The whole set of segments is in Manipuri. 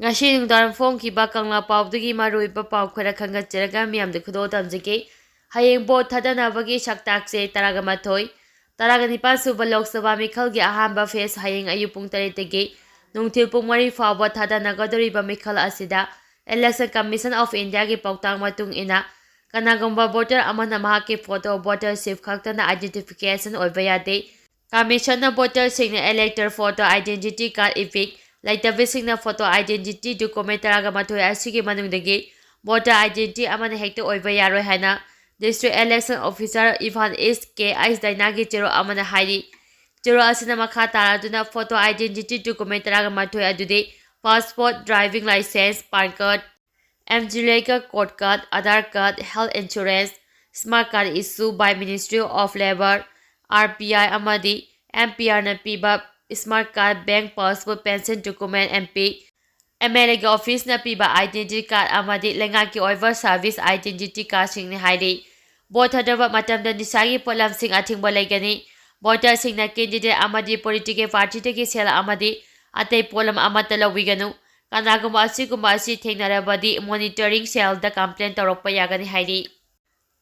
Ngasi nungdaram phongkiba kangla pawdagi maruiba paw khara khangatjaraga miyamda khudo tamjake hayeng bot thadanabagi saktakse taraga mathoi taraga nipal suba lok sabha mikhalgi ahamba phase hayeng ayu pung 3 tagi nungthil pung 3 fawba thadanagadoriba mikhal asida Election Commission of India gi pautang matung ina kanagumba voter amana mahaki photo votership khaktana identification oiba yade Commission na voter singna elector photo identity card epic Laitavishingna photo identity document taraga mathoi asigi manungdagi voter identity amana hekta oiba yaroi haina District Election Officer Ivan East K. Ice Dainagi Chiro amana haidi Chiro asina makha taraduna photo identity document taraga mathoi adude passport, driving license, PAN card, MGLA code card, Aadhaar card, health insurance, smart card issued by Ministry of Labor, RPI amadi MPR na piba smart card, bank passport, pension document MP, MLA office na piba identity card amadi lengaki over service identity card singni haidi. Vote hadaba matamda nisagi polam sing athingba laigani. Voter singna candidate amadi political party tagi sel amadi atay polam amata lawiganu. Kanaguma asi thengnarabadi monitoring cell da complaint torokpa yagani haidi.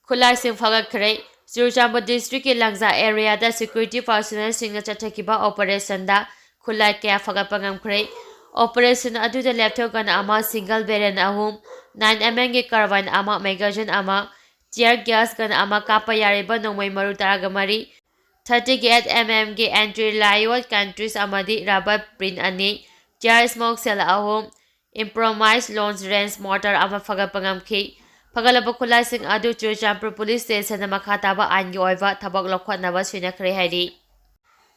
Khulai sing phagakhre Churchamba district ke Langza area da security personnel singna chathakiba operation da khulai kya phagapa ngamkhre. Operation aduda laptop gun ama single barrel ahum 9mm ge carbine ama magazine ama tear gas gun ama kapa yariba nongmai maru taragamari 38mm ge entry riot countries amadi rubber print ani tear smoke cell ahum improvised long range mortar ama phagapangam khi phagalaba khulaising adu Churchampur police station na makhataba angi oiba thabak lokhotnaba sinakhre hairi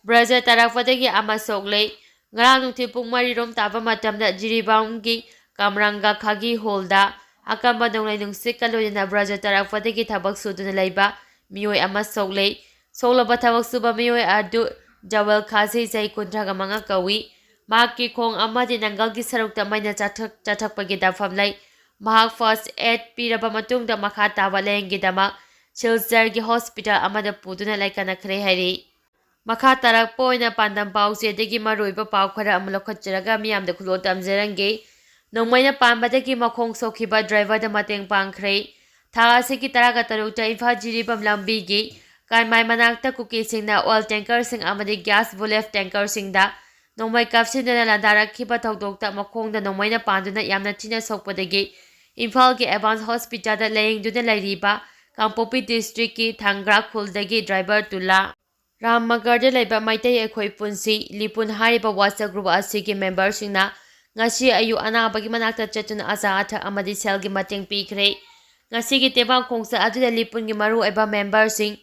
Braja tarakpadagi ama Sokle ngarang nungthil pung 3 rom taba matamda Jiribaunggi Kamranga Khagi Holda akamba nonglai nungsik kaloina Braja tarakpadagi thabak suduna laiba miyoi ama Sokle soklaba thabak suba miyoi adu Jawal Khasi jai kuntraga manga kawi mahakki khong amadi nangalgi sarukta maina chathakpagi dafam lai mahak first aid piraba matungda makha taba lengi dama Silsargi hospital amada puduna laikana khre hari Makha tarak poina pandam pause degi maruiba pau khara amlo khacharaga miyam da khulo tamjarange nongmaina pambadagi makhong sokhiba driver da mateng pangkhre thaga se ki taraga tarukta Imphal jiribam lambi gi kanmai manakta kuki singna oil tanker sing amadi gas bulef tanker singda nongmai kapsindana landarakhiba thokdokta makhongda nongmaina panduna yamna thina sokpadagi Imphal ki Advanced Hospital da layingduna lairiba Kangpopi district ki Thangra khuldagi driver tula Rammagarda laiba maitai ekhoi punsi lipun hariba WhatsApp group asigi member singna ngasi ayu anabagi manakta chatuna aza atha amadi selgi mateng pikre ngasi gi tebang khongsa aduda lipun gi maru eba member sing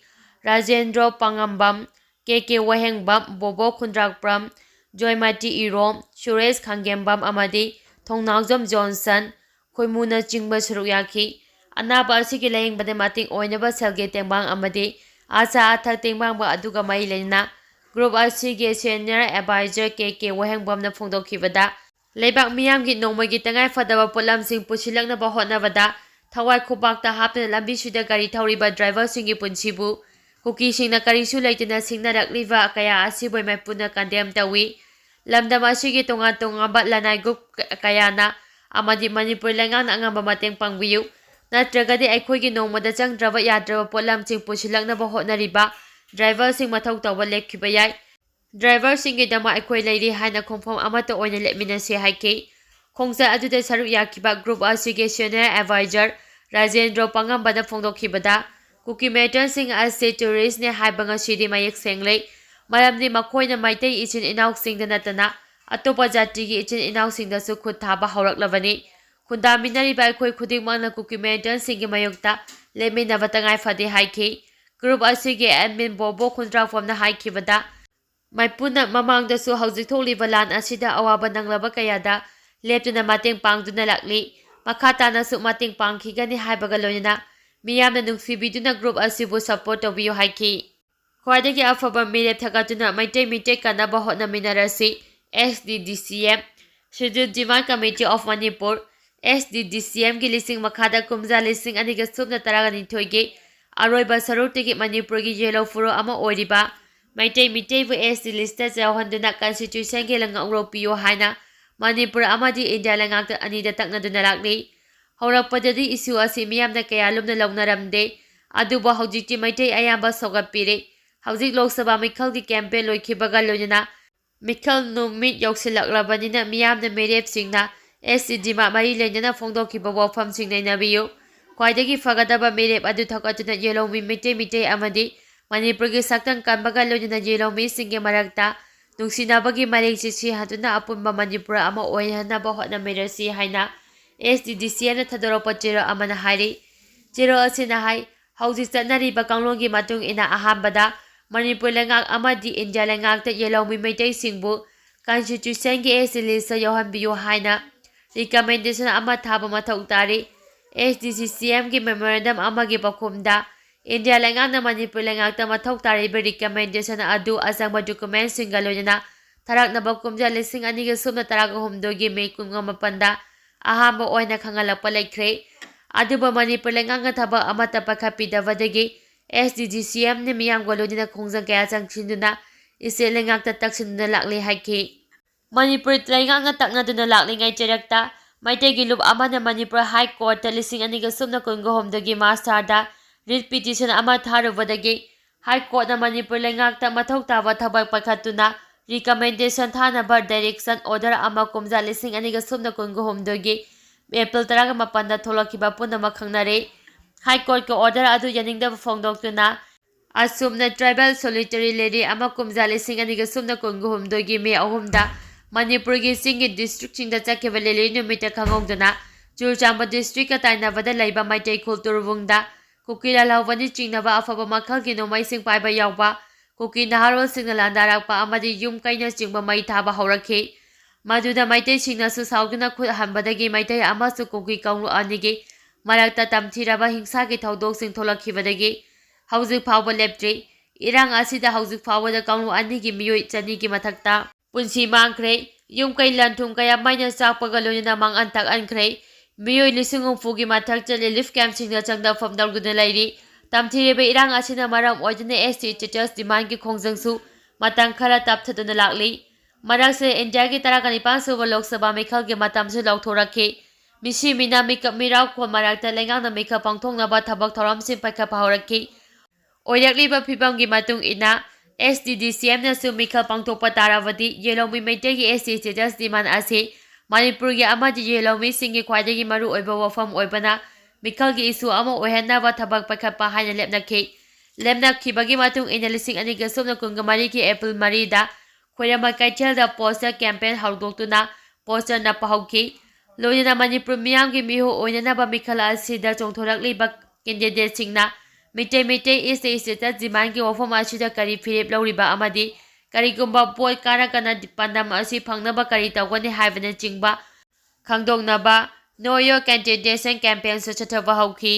Rajendra Pangambam KK Wahengbam Bobo Khundrakpram Joymati Irom Suresh Khangembam amadi Thongnawjom Johnson khoimuna chingba suruyaki anaba asigi laying bade mating oinaba selgi tengbang amadi Asa athak tengbang ba aduga mai lena group asigi senior advisor KK Wahengbam na phongdokhibada leibak miyam gi nongmai gi tangai fadaba polam sing pusilakna ba hotnabada thawai khubakta hapna lambi suda gari thauriba driver singi punsibu kuki singna karisu laitena singna rakliba kaya asiboi mai puna kandem tawi lamdam asigi tonga ba lanai group kayana amadi Manipur lengang na ngamba mateng pangbiyu Natragadi aikhoigi nongmada changdraba yadraba polam sing pusilaknaba hotnariba driver sing mathau tawba lepkhiba yai driver singi dama aikhoi leiri haina khongphom amata oina lepminase haike khongsa aduda saru yakiba group asigi senior advisor Rajendra Pangambada phongdokhibada kuki meter sing ase tourist ne haibanga sidi mayek sengle maramni makhoina maitai ichin inauk singda natana atopa jati gi ichin inauk singda su khut thaba hawraklabani Kundaminari ba khoi khuding mangna kuki meter singi mayokta lemina batangai fade haike group asigi admin Bobo Khundrakpam na haikibada Maipuna mamangda su haujik tholiba lan asida awaba nanglaba kayada leptuna mateng pangduna lakli makhata na su mateng pangkhigani haibaga loina miyamna nungsibiduna group asibu support tobiyo haiki khwaidagi afaba milep thagatuna maitai kanaba hotnaminarasi SDDCM Scheduled Demand Committee of Manipur SDDCM ki lising makhada kumza lising aniga subna taraga nithoige aroiba sarutigi Manipur gi yellow furo ama oiriba maitai bu SD lista jawhanduna constitution ki langa uropiyo haina Manipur amadi India lengakta anida taknaduna lakli. Haurakpadadi isu asi miyamna kaya lumna lawnaramde. Aduba haujikti maitai ayamba sogapire. Haujik Lok Sabha mikhalgi campaign loikhibaga loinana. Mikhal numit yauksilaklabanina miyamna merepsingna SCG mari lenjana phongdokhiba wafamsing nainabiyu. Khwaidagi fagadaba merep adu thakatuna yelomi mitei amadi Manipurgi saktang kanbaga loinana yelomi singge marakta nungsinabagi marengsi hatuna apunba Manipura ama oihanaba hotnamirasi haina SDDCN thadoropa chero amana hairi. Chero asina hai haujik chatnariba kanglonggi matung ina ahambada Manipur lengak amadi India lengakta yelomi mitei singbu Constitution ki lista yohanbiyu haina recommendation ama thaba mathau tari SDCCM ki memorandum ama ki pakhumda India lengakna Manipur lengakta mathau tari be recommendation adu asangba document singalojana tharaknaba kumja lising aniga sumna taraga humdogi me kunga mapanda ahamba oina khangalakpa laikhre aduba Manipur lengakna thaba amata pakhapidavadagi SDGCM ni miyam golodina khongjang kaya changchinduna ise lengakta taksinduna lakli haiki Manipur lengakna taknaduna lakli ngai cherakta maitegi lup amana Manipur High Court lising aniga sumna kunga homdagi masterda writ petition ama tharubadagi High Court na Manipur lengakta mathau taba thabak pakhatuna recommendation thanaba direction order ama kumja lising aniga sumna kunga homdagi April 18 tholakhiba punama khangnare High Court ko order adu yaningda phongdoktuna asumna tribal solitary lady ama kumja lising aniga sumna kunga homdagi me ahumda Manipur ki singi district singda chakhiba lele numita khangongduna Churchamba district ka tainabada laiba maitai khulturwungda Kukila lawani chingnaba afaba makhalgi nomai sing paiba yawba Kuki naharol singna landarakpa amadi yum kaina chingba mai thaba haurakhi Maduda maitai singna su saugduna khut hanbadagi maitai amasu kuki kaunglu anigi marakta tamthiraba hingsa ki thaudok sing tholakhibadagi haujik phawba leptri irang asida haujik phawada kaunglu anigi miyoi chani ki mathakta punsi mangkhre yum kai lanthum kaya maina chakpaga loina mang antak ankre miyoi lisingum fugi mathak chale lift camp singna changda famdal gudna lairi tamthirebe irang asina maram oidine ST status demand ki khongjangsu matang khara tapthaduna lakli marakse India ki tarakani pansuba Lok Sabha mikhal ki matamsu lauthorakhi misi mina mikap mirau khol marakta lengakna mikha pangthongnaba thabak thoramsin paikha pahaurakhi oirakliba phibamgi matung ina SDDCM na su mikhal pangthokpa taravadi yelomi maitegi ST status demand ase Manipur ki amadi yelomi singi khwaidagi maru oiba wafam oibana mikhal ki isu ama oihanaba thabak paikhatpa haina lepnakhibagi matung ina lising aniga sumna kungamari ki April 3 da Khoirama Kaithelda poster campaign haudoktuna poster napa hauki loinana Manipur miyamgi miho oinanaba mikhala asida chongthorakliba candidate singna Mitei East State demand ki wafam asida kari firep lauriba amadi karigumba boy karakana pandam asi phangnaba kari tawgani haibana chingba khangdongnaba Know Your Candidate campaign su chathaba hauki